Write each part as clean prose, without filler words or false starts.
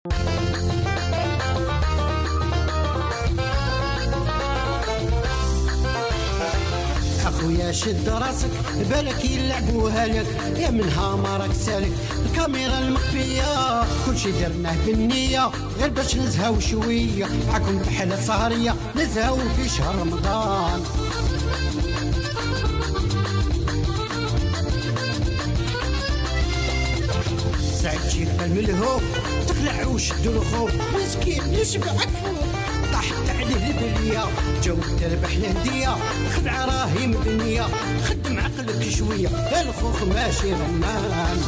اخويا شد راسك بالك يلعبوها لك، يا منها ما راك سالك الكاميرا المخفيه، كلشي درناه بالنيه غير باش نزهاو شويه معاكم بحال سهريه نزهاو في شهر رمضان. سعد شيف الملهوف تقلع وشدو الخوف، مسكين يشبع كفوف طاحت عليه البليه، جو تربح الهديه خدعه راهي مبنيه، خدم عقلك شويه الخوخ ماشي رمان.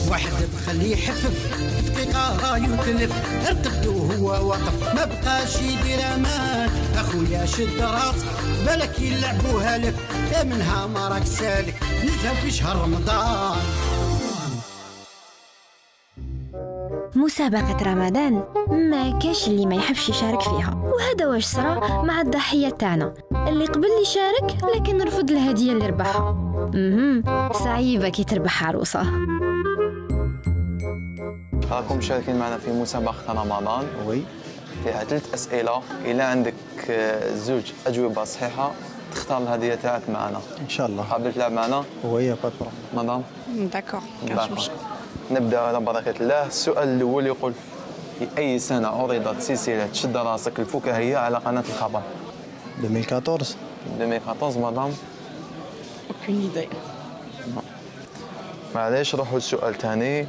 واحد بخليه يحفف دقيقة رايو تلف، ارتقدو هو واقف ما بقاش يدير امان. اخويا شد راسك بالك يلعبوها لك، يا منها ما راك سالك نزهو في شهر رمضان. مسابقة رمضان ما كاش اللي ما يحبش يشارك فيها، وهذا واش صرا مع الضحية تاعنا اللي قبل يشارك لكن رفض الهدية اللي ربحها. صعيبة كي تربح عروسة. راكم مشاركين معنا في مسابقة رمضان. وي. فيها 3 أسئلة، إلا عندك زوج أجوبة صحيحة تختار الهدية تاعك معنا. إن شاء الله. قابل تلعب معنا؟ وي با مدام. داكور كاش مشكل. نبدأ على بركة الله. السؤال الأول يقول: في أي سنة عرضت سلسلة شد راسك الفكاهية على قناة الخبر؟ 2014. 2014 مدام. اوكين ايدي. معليش نروحوا للسؤال الثاني.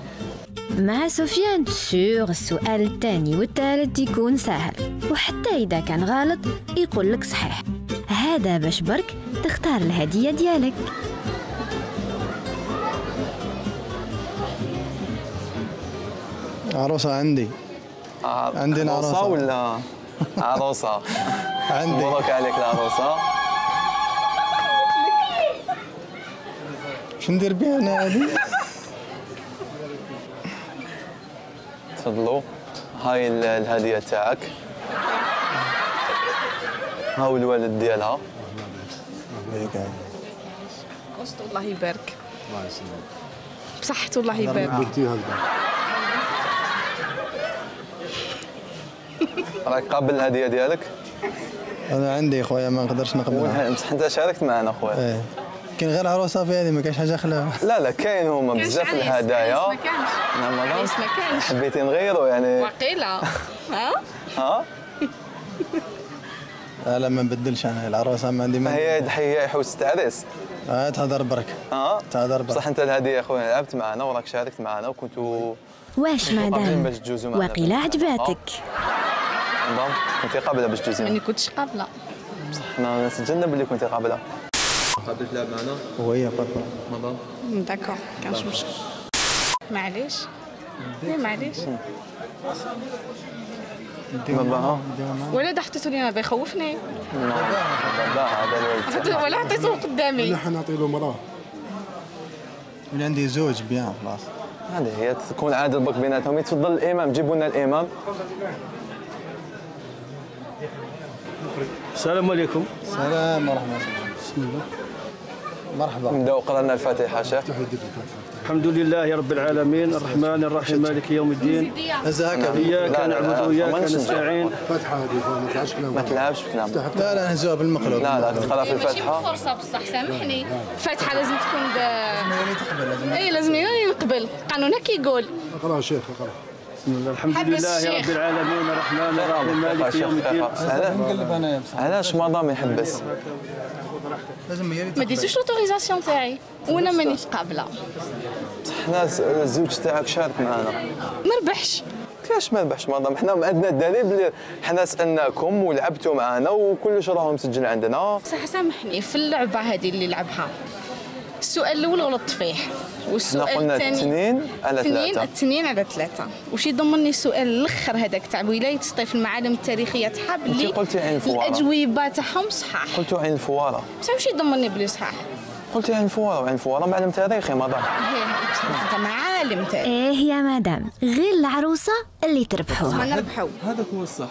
مع سفيان سور السؤال الثاني والثالث يكون سهل، وحتى إذا كان غلط يقول لك صحيح، هذا باش برك تختار الهدية ديالك. عروسة عندي. عندنا عروسة ولا عروسة؟ عندي. مبروك عليك العروسة. شو ندير بها أنا هذه؟ تفضلوا، هاي الهدية تاعك. هاو الوالد ديالها. قصته الله يبارك. الله يسلمك. بصحته الله يبارك. راك قابل الهدية ديالك؟ أنا عندي خويا ما نقدرش نقبلها. بصح أنت شاركت معنا خويا. إيه. كاين غير عروسة في هذه ما كاينش حاجة أخرى. لا كاين هما بزاف الهدايا. ما كانش. نعم عريس ما كانش. حبيتي نغيروا يعني. وقيلة. ها؟ لا ما نبدلش أنا العروسة ما عندي. ما هي ضحية حوس تعريس. تهضر برك. تهضر برك. بصح أنت الهدية خويا لعبت معنا وراك شاركت معنا وكنتوا واش مدام وقيلة عجباتك؟ مدام كنتي قابلة باش تجوزي معنا؟ ماني كنتش قابلة. بصح حنا سجلنا بلي كنتي قابلة. قابل تلعب معنا؟ وي بابا. مدام. داكور كانش مشكل. معليش. معليش. باباها. ولا حطيتو لي انا بيخوفني. بابا هذا الولد. ولا حطيتو قدامي. نحن نعطي له مراه. اللي عندي زوج بيان خلاص. هذه هي تكون عادة برك بيناتهم. يتفضل الإمام، جيبوا لنا الإمام. السلام عليكم. السلام ورحمة الله. بسم الله. مرحبا. نبداو قرانا الفاتحة شيخ. الحمد لله رب العالمين الرحمن الرحيم مالك يوم الدين. إياك نعبد وإياك نستعين. الفاتحة هذه ما تلعبش كلام. ما تلعبش بكلام. لا نهزوها بالمقلوب. لا تقرا في الفاتحة. ماشي فرصة بصح سامحني. الفاتحة لازم تكون تقبل. اي لازم نقبل قانونا كيقول. اقرا شيخ اقرا. بسم الله الحمد لله رب العالمين الرحمن الرحيم مالك يوم الدين. نقلب أنا بصح. علاش مدام يحبس؟ لازم هي ما ديتوش لوتوريزاسيون تاعي وانا مانيش قابلة. حنا الزوج تاعك شارك معنا. ما ربحش. كيفاش ما ربحش مدام؟ حنا عندنا الدليل بلي حنا سالناكم ولعبتوا معنا وكلش راهو مسجل عندنا. صح سامحني في اللعبة هذه اللي لعبها السؤال الأول غلطت فيه والسؤال الثاني 2 على 3. 2 على 3 وش يضمنني السؤال الاخر هذاك تاع ولاية سطيف المعالم التاريخية تاعها بلي قلتي عين الفوارة الأجوبة تاعهم صحاح. قلتوا عين الفوارة. بصح وش يضمنني بلي صحاح؟ قلتي عين الفوارة وعين الفوارة معلم تاريخي مدام. انت معالم تاريخي. ايه يا مدام غير العروسة اللي تربحوها. ما نربحوا. هذاك هو الصح.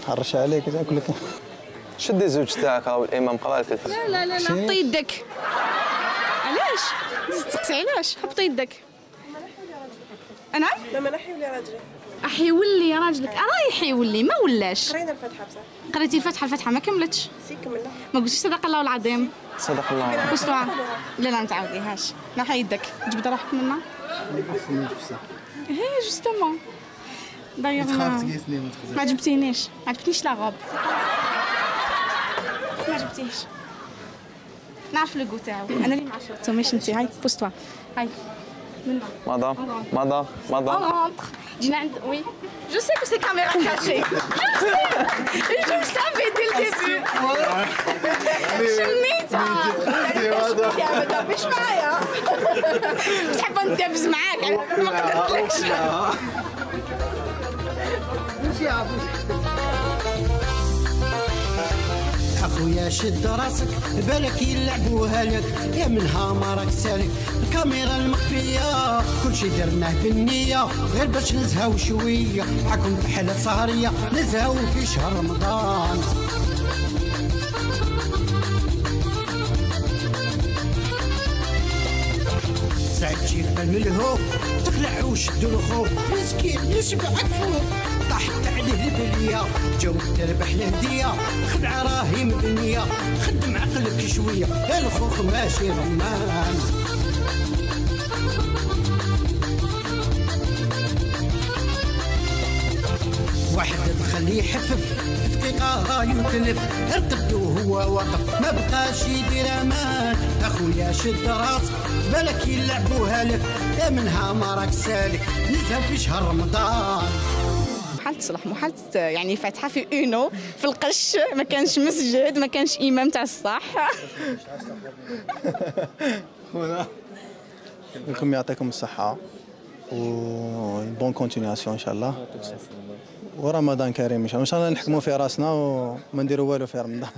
حرش عليك تاكل لك. شدي زوج تاعك راهو الامام قرا لك الفجر. لا لا لا لا هبطي يدك. علاش؟ تسقسي علاش؟ هبطي يدك. انا؟ ماما نحي ولي راجلي. احيولي يا راجلك راه يحيولي ما ولاش. قرينا الفاتحه بصح. قريتي الفاتحه ما كملتش. كملنا. ما قلتيش صدق الله العظيم. صدق الله العظيم. وسطوا. لا لا ما تعاوديهاش. نحي يدك جبد روحك منا. هي جوستومون. دايوغ ما عجبتينيش ما عجبتنيش لا غوب. ما عجبتيش. نعرف لو جو تاعو انا اللي معشرته ماشي انت. هاي بوستوا هاي مدام جينا عند وي جو سي كو سي كاميرا كاشي جو سافي دي الديبي شميتها يا ما تدبش معايا تحب ندبز معاك ما قدرتلكش اخويا شد راسك بالك يلعبوها لك يا منها ما راك سالك الكاميرا المخفيه كلشي درناه بالنيه غير باش نزهاو شويه معاكم تحلى سهريه نزهاو في شهر رمضان. سعد جيب الملهوف تقلع وشدو الخوف مسكين يشبع كفوف طاحت عليه البليه جو تربح الهديه خدعه راهي مبنيه خدم عقلك شويه الخوخ ماشي رمان. واحد تخليه يحفف في دقيقة يتلف ارتبدو هو واقف ما بقاش يدير امان. اخويا شد راسك بالك يلعبوها لك يا منها ما راك سالك نزهة في شهر رمضان. محال تصلح محال يعني فاتحه في اونو في القش ما كانش مسجد ما كانش امام تاع الصح. لكم يعطيكم الصحة و بون كونتينياسيون ان شاء الله ورمضان كريم ان شاء الله نحكموا في راسنا وما نديروا والو في رمضان.